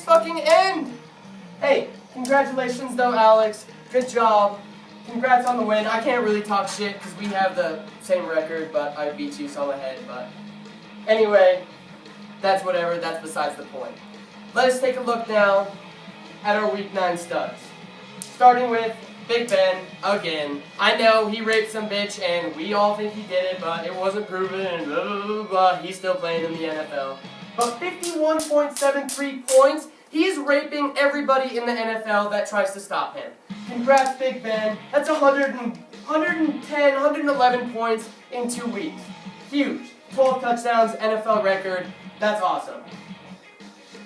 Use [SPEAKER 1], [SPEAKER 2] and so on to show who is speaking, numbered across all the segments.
[SPEAKER 1] fucking end! Hey, congratulations though, Alex. Good job. Congrats on the win. I can't really talk shit because we have the same record, but I beat you, so I'm ahead. But anyway, that's whatever. That's besides the point. Let us take a look now at our Week 9 studs. Starting with Big Ben, again. I know he raped some bitch, and we all think he did it, but it wasn't proven, and blah, blah, blah, blah. He's still playing in the NFL. But 51.73 points, he's raping everybody in the NFL that tries to stop him. Congrats, Big Ben. That's 110, 111 points in 2 weeks. Huge. 12 touchdowns, NFL record. That's awesome.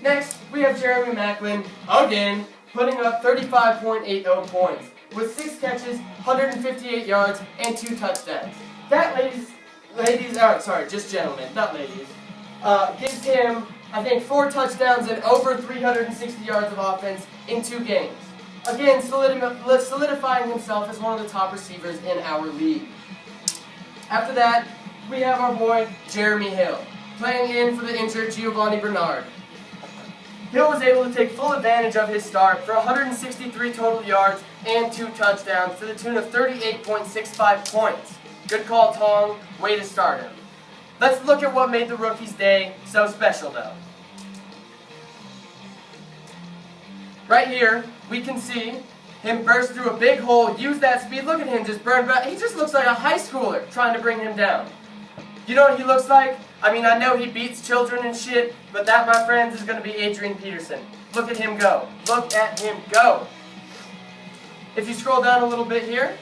[SPEAKER 1] Next, we have Jeremy Maclin, again, putting up 35.80 points with 6 catches, 158 yards, and 2 touchdowns. That, just gentlemen, not ladies, gives him, I think, 4 touchdowns and over 360 yards of offense in 2 games. Again, solidifying himself as one of the top receivers in our league. After that, we have our boy, Jeremy Hill, playing in for the injured Giovanni Bernard. Hill was able to take full advantage of his start for 163 total yards and 2 touchdowns to the tune of 38.65 points. Good call, Tong. Way to start him. Let's look at what made the rookie's day so special, though. Right here, we can see him burst through a big hole, use that speed. Look at him just burn back. He just looks like a high schooler trying to bring him down. You know what he looks like? I mean, I know he beats children and shit, but that, my friends, is going to be Adrian Peterson. Look at him go. Look at him go. If you scroll down a little bit here,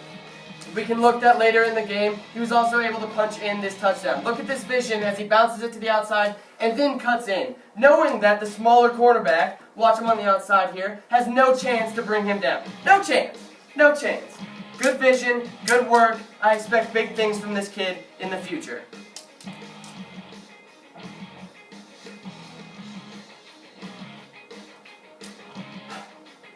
[SPEAKER 1] we can look at later in the game, he was also able to punch in this touchdown. Look at this vision as he bounces it to the outside and then cuts in, knowing that the smaller cornerback, watch him on the outside here, has no chance to bring him down. No chance. No chance. Good vision, good work. I expect big things from this kid in the future.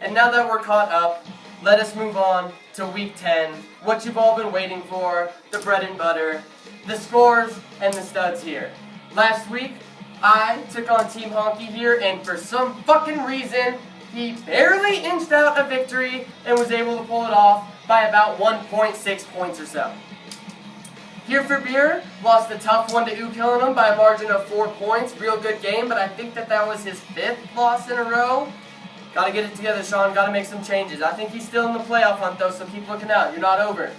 [SPEAKER 1] And now that we're caught up, let us move on to Week 10, what you've all been waiting for, the bread and butter, the scores, and the studs here. Last week, I took on Team Honky here, and for some fucking reason, he barely inched out a victory and was able to pull it off by about 1.6 points or so. Here for Beer, lost a tough one to Killingham by a margin of 4 points. Real good game, but I think that was his 5th loss in a row. Gotta get it together, Sean. Gotta make some changes. I think he's still in the playoff hunt, though, so keep looking out. You're not over.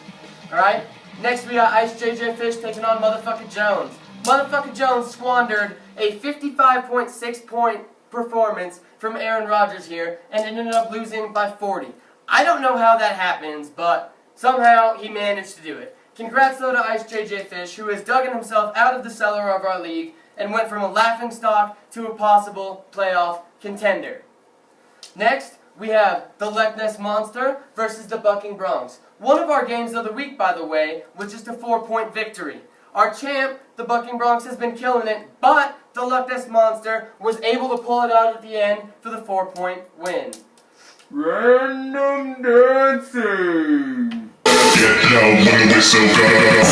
[SPEAKER 1] Alright? Next, we got Ice JJ Fish taking on Motherfucker Jones. Motherfucker Jones squandered a 55.6 point performance from Aaron Rodgers here and ended up losing by 40. I don't know how that happens, but somehow he managed to do it. Congrats, though, to Ice JJ Fish, who has dug himself out of the cellar of our league and went from a laughingstock to a possible playoff contender. Next, we have the Loch Ness Monster versus the Bucking Bronx. One of our games of the week, by the way, was just a 4-point victory. Our champ, the Bucking Bronx, has been killing it, but the Loch Ness Monster was able to pull it out at the end for the 4-point win.
[SPEAKER 2] Random dancing. Get down when the whistle goes.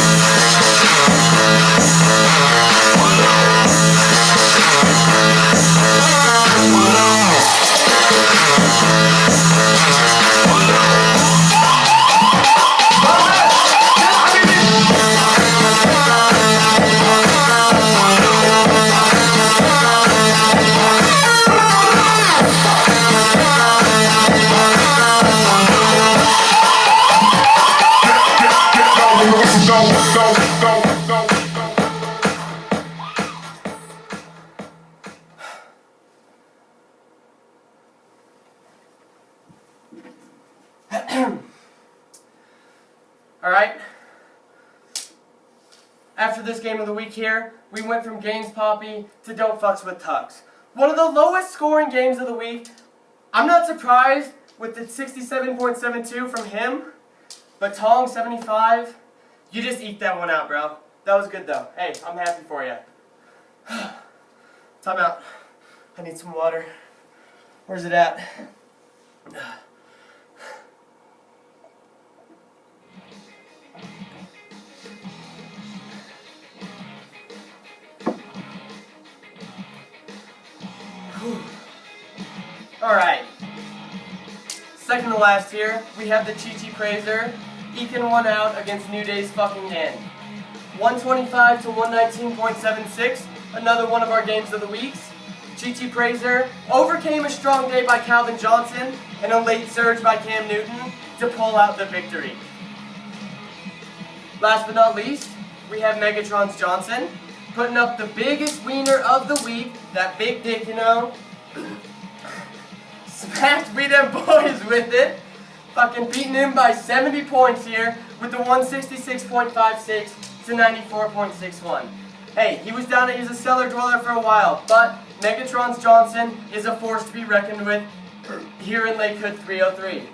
[SPEAKER 1] Alright, after this game of the week here, we went from Games Poppy to Don't Fucks with Tux. One of the lowest scoring games of the week. I'm not surprised with the 67.72 from him, but Tong 75, you just eke that one out, bro. That was good though. Hey, I'm happy for you. Time out. I need some water. Where's it at? Alright. Second to last here, we have the Chi-Chi Praiser eking one out against New Day's fucking end. 125 to 119.76, another one of our games of the weeks. Chi-Chi Praiser overcame a strong day by Calvin Johnson and a late surge by Cam Newton to pull out the victory. Last but not least, we have Megatron's Johnson putting up the biggest wiener of the week, that big dick, you know. Smacked me them boys with it. Fucking beating him by 70 points here with the 166.56 to 94.61. Hey, he was a cellar dweller for a while, but Megatron's Johnson is a force to be reckoned with here in Lakewood 303.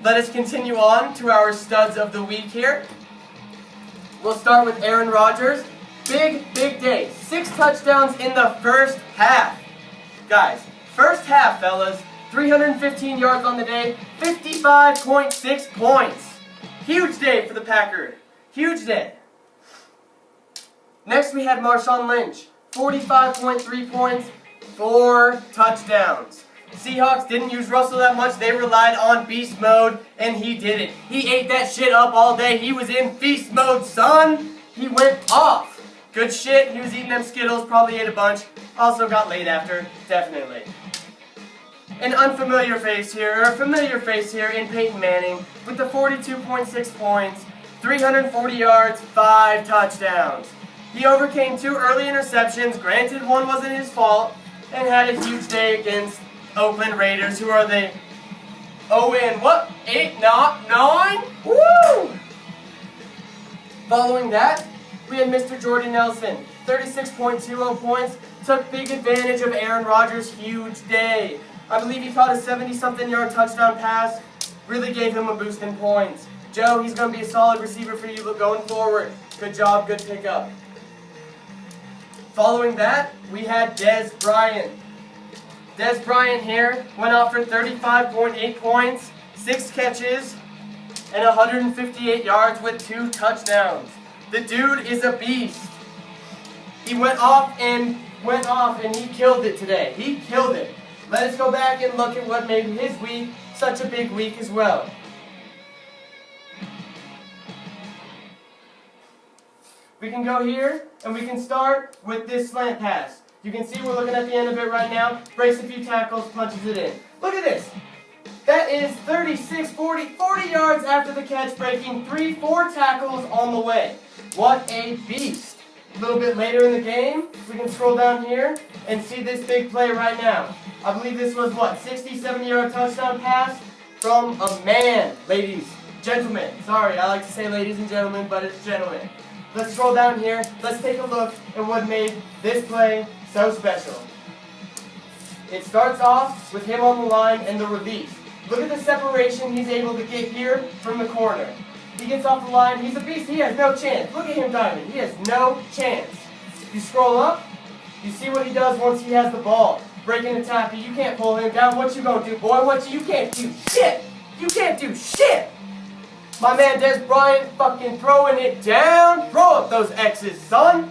[SPEAKER 1] Let us continue on to our studs of the week here. We'll start with Aaron Rodgers. Big day. 6 touchdowns in the first half. Guys, first half, fellas. 315 yards on the day, 55.6 points. Huge day for the Packers. Huge day. Next we had Marshawn Lynch. 45.3 points, 4 touchdowns. Seahawks didn't use Russell that much. They relied on beast mode, and he did it. He ate that shit up all day. He was in feast mode, son. He went off. Good shit. He was eating them Skittles, probably ate a bunch. Also got laid after, definitely. An unfamiliar face here, or a familiar face here in Peyton Manning with the 42.6 points, 340 yards, 5 touchdowns. He overcame 2 early interceptions, granted one wasn't his fault, and had a huge day against Oakland Raiders, who are the 8, not 9? Woo! Following that, we had Mr. Jordy Nelson, 36.20 points, took big advantage of Aaron Rodgers' huge day. I believe he caught a 70-something yard touchdown pass, really gave him a boost in points. Joe, he's going to be a solid receiver for you going forward. Good job, good pickup. Following that, we had Dez Bryant. Dez Bryant here went off for 35.8 points, 6 catches, and 158 yards with 2 touchdowns. The dude is a beast. He went off and he killed it today. He killed it. Let us go back and look at what made his week such a big week as well. We can go here and we can start with this slant pass. You can see we're looking at the end of it right now. Breaks a few tackles, punches it in. Look at this. That is 40 yards after the catch, breaking 4 tackles on the way. What a beast. A little bit later in the game, we can scroll down here and see this big play right now. I believe this was, 67-yard touchdown pass from a man, ladies, gentlemen. Sorry, I like to say ladies and gentlemen, but it's gentlemen. Let's scroll down here. Let's take a look at what made this play so special. It starts off with him on the line and the release. Look at the separation he's able to get here from the corner. He gets off the line. He's a beast. He has no chance. Look at him diving. He has no chance. You scroll up. You see what he does once he has the ball. Breaking the tackle. You can't pull him down. What you gonna do, boy? You can't do shit. You can't do shit. My man Dez Bryant fucking throwing it down. Throw up those X's, son.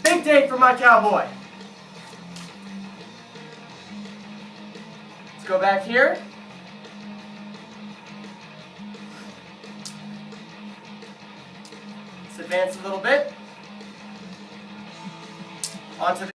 [SPEAKER 1] Big day for my cowboy. Let's go back here. Let's advance a little bit. Onto the